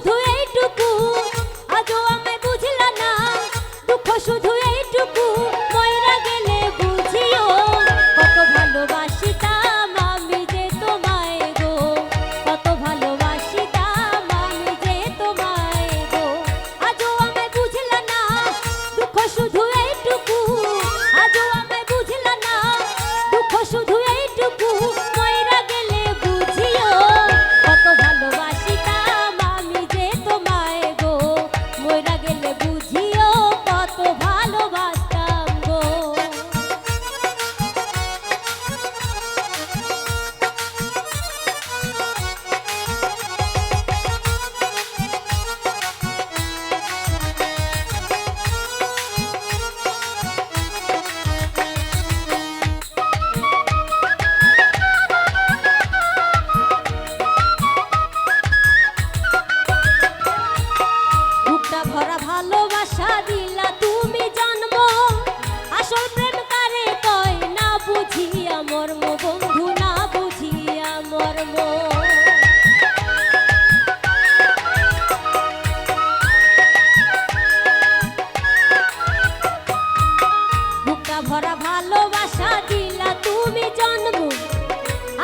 শুধু এইটুকু, আজও আমায় বুঝলা না। দুঃখ শুধু এইটুকু, ময়রা গেলে বুঝিও কত ভালোবাসিতাম আমি যে তোমায় গো, কত ভালোবাসিতাম আমি যে তোমায় গো। আজও আমায় বুঝলা না, দুঃখ শুধু এইটুকু, আজও আমায় বুঝলা না। দুঃখ শুধু এইটুকু, ময়রা গেলে বুঝিও কত ভালোবাসিতাম আমি যে তোমায় গো, ময়রা গেলে বুঝিও কত ভালোবাসতাম গো। বুকটা ভরা ভালোবাসা দিলা তুমি জন্ম, আসল প্রেম কারে কয় না বুঝিয়া মর্ম, বন্ধু না বুঝিয়া মর্ম। বুকটা ভরা ভালোবাসা দিলা তুমি জন্ম,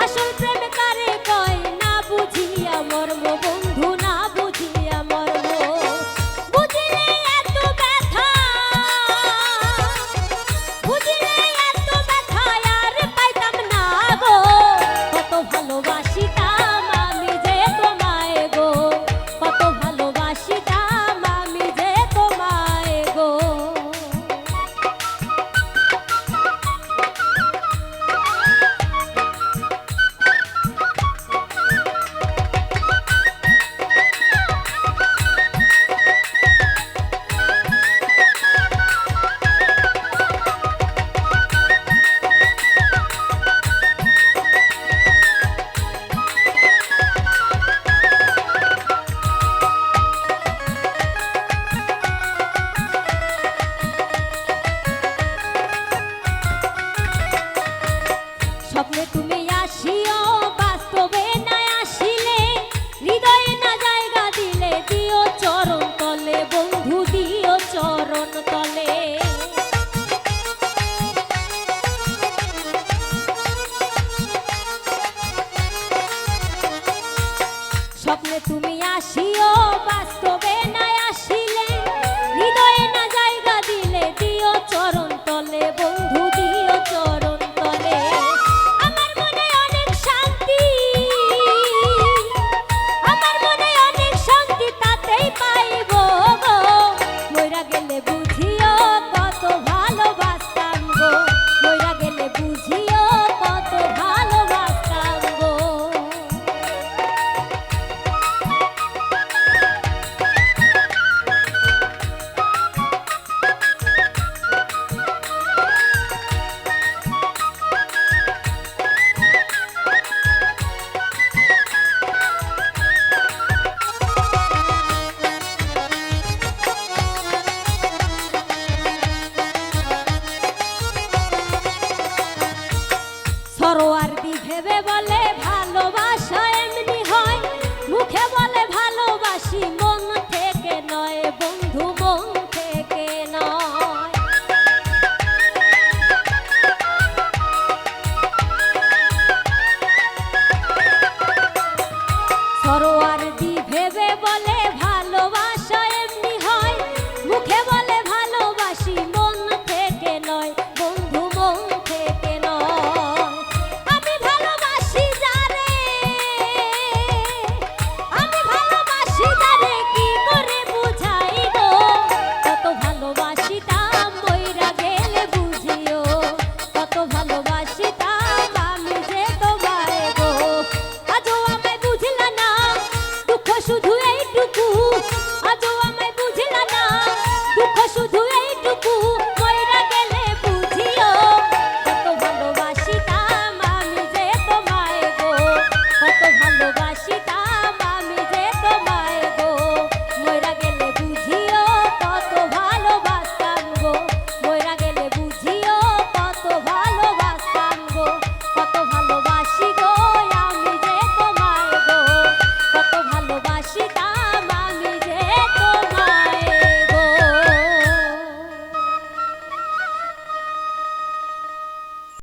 আসল প্রেম কারে কয় না বুঝিয়া মর্ম, বন্ধু না বুঝিয়া মর্ম। বুঝিলে এত ব্যথা, বুঝিলে এত ব্যথা আর পাইতাম না গো, কত ভালোবাসিতাম আমি যে তোমায় গো, কত ভালোবাসিতাম আমি যে তোমায় গো। স্বপ্নে তুমি আসিও, বাস্তবে না আসিলে, হৃদয়ে না জায়গা দিলে, দিও চরণ তলে বন্ধু, দিও চরণ তলে। স্বপ্নে তুমি আসিও, বাস্তবে